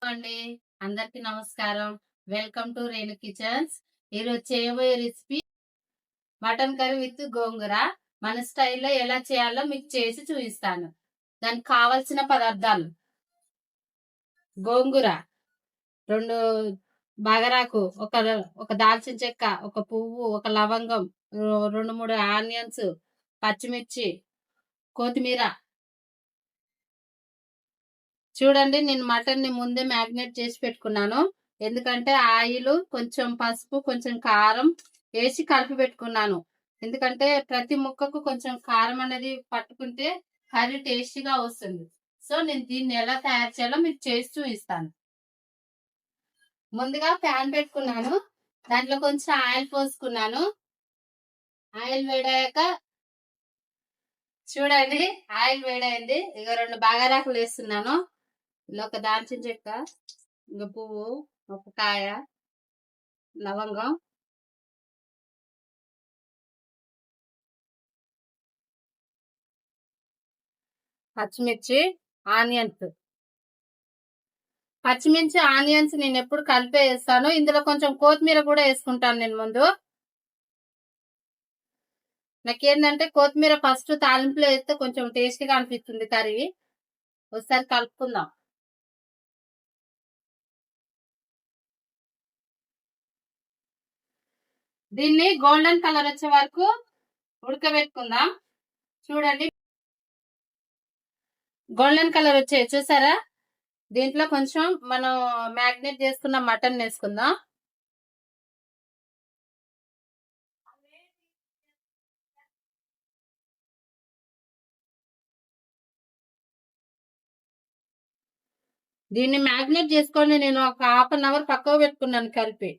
అండి. అందరికి నమస్కారం. Welcome to Renu kitchens. ఈరోజు చేయబోయే రెసిపీ మటన్ కర్రీ విత్ గోంగూర. మన స్టైల్లో ఎలా చేయాలో మీకు చేసి చూపిస్తాను. దానికి కావలసిన పదార్థాలు: గోంగూర 2 బగరాకు, ఒక దాల్చిన చెక్క, ఒక పువ్వు, ఒక లవంగం, 2, 3 ఆనియన్స్, పచ్చిమిర్చి, కొత్తిమీర. చూడండి, నేను మటన్ ని ముందే మ్యాగ్నేట్ చేసి పెట్టుకున్నాను. ఎందుకంటే ఆయిల్, కొంచెం పసుపు, కొంచెం కారం వేసి కలిపి పెట్టుకున్నాను. ఎందుకంటే ప్రతి ముక్కకు కొంచెం కారం అనేది పట్టుకుంటే కర్రీ టేస్టీగా వస్తుంది. సో నేను దీన్ని ఎలా తయారు చేయాలో మీకు చేసి చూపిస్తాను. ముందుగా ప్యాన్ పెట్టుకున్నాను. దాంట్లో కొంచెం ఆయిల్ పోసుకున్నాను. ఆయిల్ వేడాక చూడండి, ఆయిల్ వేడైంది. ఇక 2 బగారాకులు వేస్తున్నాను. ఇలా ఒక దాల్చిన చెక్క, ఇంక పువ్వు, ఒక కాయ, లవంగం, పచ్చిమిర్చి, ఆనియన్స్. ఆనియన్స్ నేను ఎప్పుడు కలిపే వేస్తాను. ఇందులో కొంచెం కొత్తిమీర కూడా వేసుకుంటాను నేను ముందు. నాకేంటంటే కొత్తిమీర ఫస్ట్ తాలింపులో వేస్తే కొంచెం టేస్టీగా అనిపిస్తుంది కర్రీ. ఒకసారి కలుపుకుందాం. దీన్ని గోల్డెన్ కలర్ వచ్చే వరకు ఉడకబెట్టుకుందాం. చూడండి, గోల్డెన్ కలర్ వచ్చే చూసారా? దీంట్లో కొంచెం మనం మ్యాగ్నేట్ చేసుకున్న మటన్ వేసుకుందాం. దీన్ని మ్యాగ్నేట్ చేసుకొని నేను ఒక 1/2 అవర్ పక్కకు పెట్టుకున్నాను కలిపి.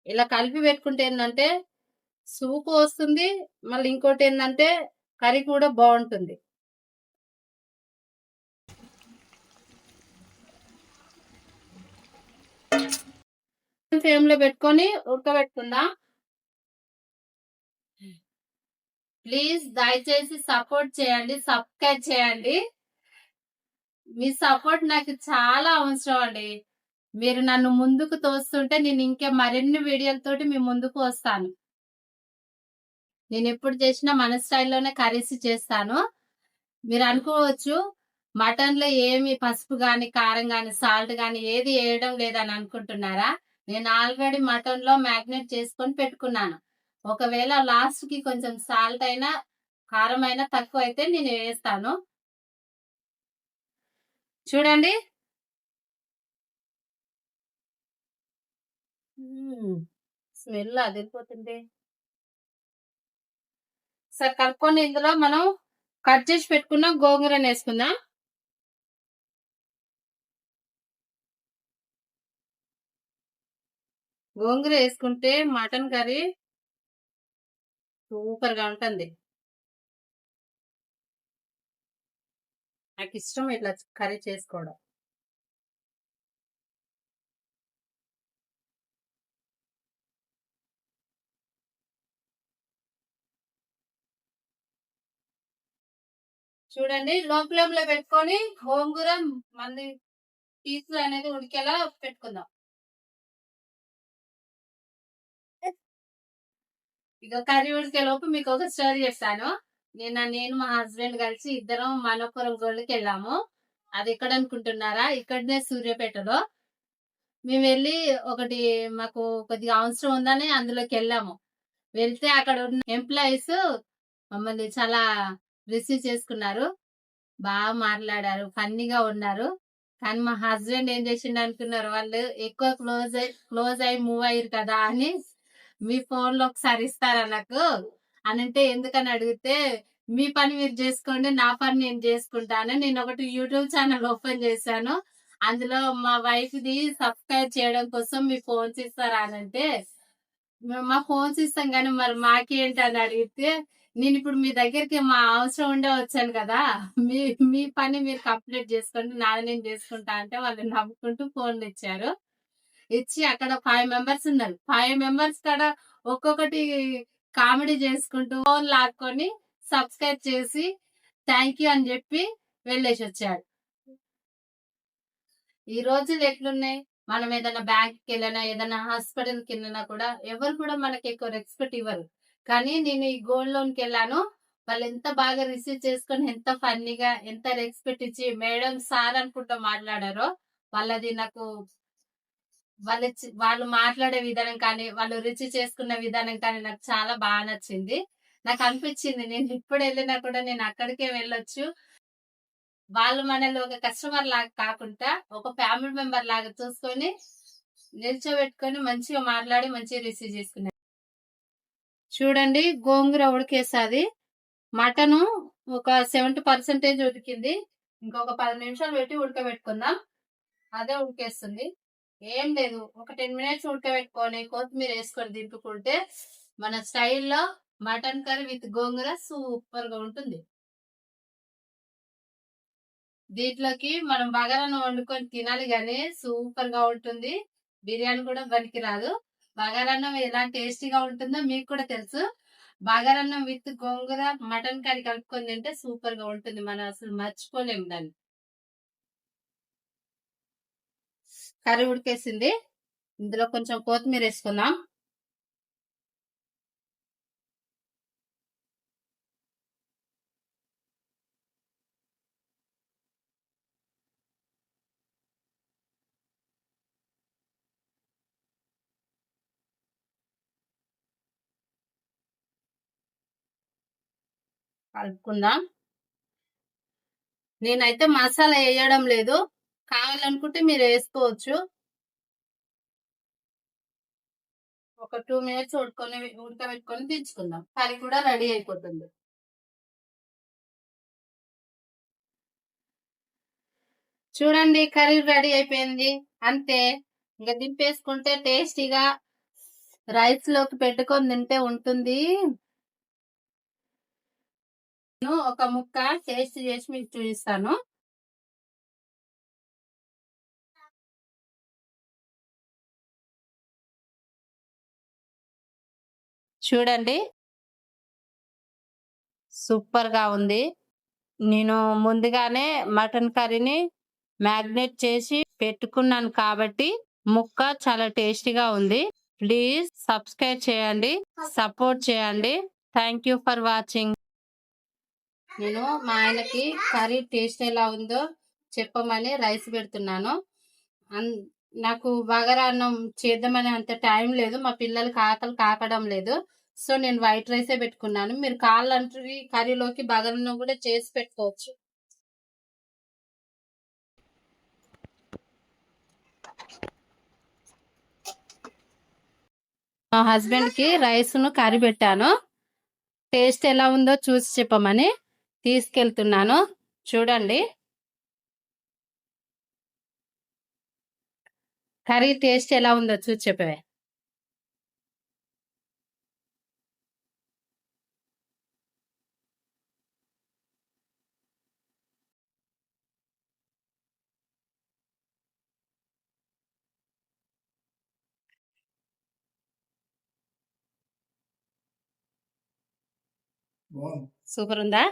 ఇలా కలిపి పెట్టుకుంటే ఏంటంటే సూపు వస్తుంది, మళ్ళీ ఇంకోటి ఏంటంటే కర్రీ కూడా బాగుంటుంది. ఫ్లేమ్ లో పెట్టుకొని ఉడకబెట్టుకుందాం. ప్లీజ్ దయచేసి సపోర్ట్ చేయండి, సబ్స్క్రైబ్ చేయండి. మీ సపోర్ట్ నాకు చాలా అవసరం అండి. మీరు నన్ను ముందుకు తోస్తుంటే నేను ఇంకా మరిన్ని వీడియోలతోటి మీ ముందుకు వస్తాను. నేను ఎప్పుడు చేసినా మన స్టైల్లోనే కర్రీస్ చేస్తాను. మీరు అనుకోవచ్చు మటన్ లో ఏమి పసుపు గాని, కారం గాని, సాల్ట్ గాని ఏది వేయడం లేదని అనుకుంటున్నారా? నేను ఆల్రెడీ మటన్ లో మ్యాగ్నేట్ చేసుకొని పెట్టుకున్నాను. ఒకవేళ లాస్ట్ కి కొంచెం సాల్ట్ అయినా, కారం అయినా తక్కువ అయితే నేను వేస్తాను. చూడండి, స్మెల్ అదిరిపోతుంది. సరే కలుపుకొని ఇందులో మనం కట్ చేసి పెట్టుకున్న గోంగూరని వేసుకుందాం. గోంగూర వేసుకుంటే మటన్ కర్రీ సూపర్ గా ఉంటుంది. నాకు ఇష్టం ఇట్లా కర్రీ చేసుకోవడం. చూడండి, లో ఫ్లేమ్ లో పెట్టుకొని గోంగూర మళ్ళీ పీసులు అనేది ఉడికేలా పెట్టుకుందాం. ఇక కర్రీ ఉడికే లోపు మీకు ఒక స్టోరీ చెప్తాను. నేను మా హస్బెండ్ కలిసి ఇద్దరం మనపురం గోళ్ళకి వెళ్ళాము. అది ఎక్కడ అనుకుంటున్నారా? ఇక్కడనే సూర్యాపేటలో. మేము వెళ్ళి మాకు కొద్దిగా అవసరం ఉందని అందులోకి వెళ్ళాము. వెళ్తే అక్కడ ఉన్న ఎంప్లాయీస్ మమ్మల్ని చాలా రిసీవ్ చేసుకున్నారు. బాగా మాట్లాడారు, ఫన్నీగా ఉన్నారు. కానీ మా హస్బెండ్ ఏం చేసిండు అనుకున్నారు? వాళ్ళు ఎక్కువ క్లోజ్ అయి మూవ్ అయ్యారు కదా అని, మీ ఫోన్ లో ఒకసారి ఇస్తారా నాకు అని అంటే, ఎందుకని అడిగితే, మీ పని మీరు చేసుకోండి, నా పని నేను చేసుకుంటాను. నేను ఒకటి యూట్యూబ్ ఛానల్ ఓపెన్ చేశాను, అందులో మా వైఫ్ ది సబ్స్క్రైబ్ చేయడం కోసం మీ ఫోన్స్ ఇస్తారా అని అంటే, మా ఫోన్స్ ఇస్తాం కానీ మరి మాకేంటి అని అడిగితే, నేను ఇప్పుడు మీ దగ్గరికి మా అవసరం ఉండే వచ్చాను కదా, మీ మీ పని మీరు కంప్లీట్ చేసుకోండి, నాది నేను చేసుకుంటా అంటే వాళ్ళు నవ్వుకుంటూ ఫోన్లు ఇచ్చారు. ఇచ్చి అక్కడ 5 మెంబర్స్ ఉన్నారు. 5 మెంబర్స్ కాడ ఒక్కొక్కటి కామెడీ చేసుకుంటూ ఫోన్ లాక్కొని సబ్స్క్రైబ్ చేసి థ్యాంక్ యూ అని చెప్పి వెళ్ళేసి వచ్చాడు. ఈ రోజులు ఎట్లున్నాయి, మనం ఏదైనా బ్యాంక్కి వెళ్ళినా ఏదైనా హాస్పిటల్కి వెళ్ళినా కూడా ఎవరు కూడా మనకి ఎక్కువ రెస్పెక్ట్ ఇవ్వరు. కానీ నేను ఈ గోల్డ్ లోన్కి వెళ్ళాను, వాళ్ళు ఎంత బాగా రిసీవ్ చేసుకొని ఎంత ఫన్నీగా ఎంత రెస్పెక్ట్ ఇచ్చి మేడం సార్ అనుకుంటూ మాట్లాడారో, వాళ్ళది నాకు వాళ్ళు మాట్లాడే విధానం కానీ వాళ్ళు రిసీవ్ చేసుకున్న విధానం కానీ నాకు చాలా బాగా నచ్చింది. నాకు అనిపించింది నేను ఇప్పుడు వెళ్ళినా కూడా నేను అక్కడికే వెళ్ళొచ్చు. వాళ్ళు మనల్ని ఒక కస్టమర్ లాగా కాకుండా ఒక ఫ్యామిలీ మెంబర్ లాగా చూసుకొని నిల్చోబెట్టుకొని మంచిగా మాట్లాడి మంచిగా రిసీవ్ చేసుకున్నారు. చూడండి గోంగూర ఉడికేసాది. మటను ఒక 70% ఉడికింది. ఇంకొక 10 నిమిషాలు పెట్టి ఉడకబెట్టుకుందాం. అదే ఉడికేస్తుంది. ఏం లేదు, ఒక 10 మినిట్స్ ఉడకబెట్టుకొని కొత్తిమీర వేసుకొని దింపుకుంటే మన స్టైల్లో mutton curry with gongura super గా ఉంటుంది. దీంట్లోకి మనం బగారాను వండుకొని తినాలి గానీ సూపర్ గా ఉంటుంది. బిర్యానీ కూడా పనికి రాదు. బగారన్నం ఎలా టేస్టీగా ఉంటుందో మీకు కూడా తెలుసు. బగారన్నం విత్ గోంగూర మటన్ కర్రీ కలుపుకొని తింటే సూపర్ గా ఉంటుంది. మనం అసలు మర్చిపోలేము దాన్ని. కర్రీ ఉడికేసింది. ఇందులో కొంచెం కొత్తిమీర వేసుకుందాం. కలుపుకుందాం. నేనైతే మసాలా వేయడం లేదు, కావాలనుకుంటే మీరు వేసుకోవచ్చు. ఒక 2 మినిట్స్ ఉడకబెట్టుకొని దించుకుందాం. కర్రీ కూడా రెడీ అయిపోతుంది. చూడండి కర్రీ రెడీ అయిపోయింది. అంతే, ఇంకా దింపేసుకుంటే టేస్టీగా రైస్ లోకి పెట్టుకొని తింటే ఉంటుంది. నేను ఒక ముక్క టేస్ట్ చేసి మీకు చూపిస్తాను. చూడండి సూపర్ గా ఉంది. నేను ముందుగానే మటన్ కర్రీని మ్యాగ్నేట్ చేసి పెట్టుకున్నాను కాబట్టి ముక్క చాలా టేస్టీగా ఉంది. ప్లీజ్ సబ్స్క్రైబ్ చేయండి, సపోర్ట్ చేయండి. Thank you for watching. నేను మా ఆయనకి కర్రీ టేస్ట్ ఎలా ఉందో చెప్పమని రైస్ పెడుతున్నాను. నాకు బగారా అన్నం చేద్దామని అంత టైం లేదు, మా పిల్లలకి ఆకలి కాకడం లేదు. సో నేను వైట్ రైసే పెట్టుకున్నాను. మీరు కావాలంటే కర్రీలోకి బగారా అన్నం కూడా చేసి పెట్టుకోవచ్చు. మా హస్బెండ్ కి రైస్ ను కర్రీ పెట్టాను. టేస్ట్ ఎలా ఉందో చూసి చెప్పమని తీసుకెళ్తున్నాను. చూడండి కర్రీ టేస్ట్ ఎలా ఉందో చూసి చెప్పవే. సూపర్ ఉందా?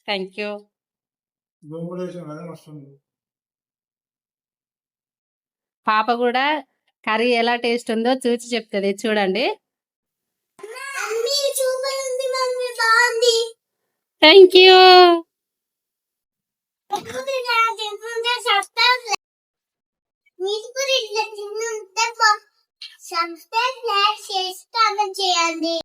Thank you. పాప కూడా కర్రీ ఎలా టేస్ట్ ఉందో చూసి చెప్తుంది. చూడండి. Thank you. సబ్స్క్రైబ్, లైక్ చేసి కామెంట్ చేయండి.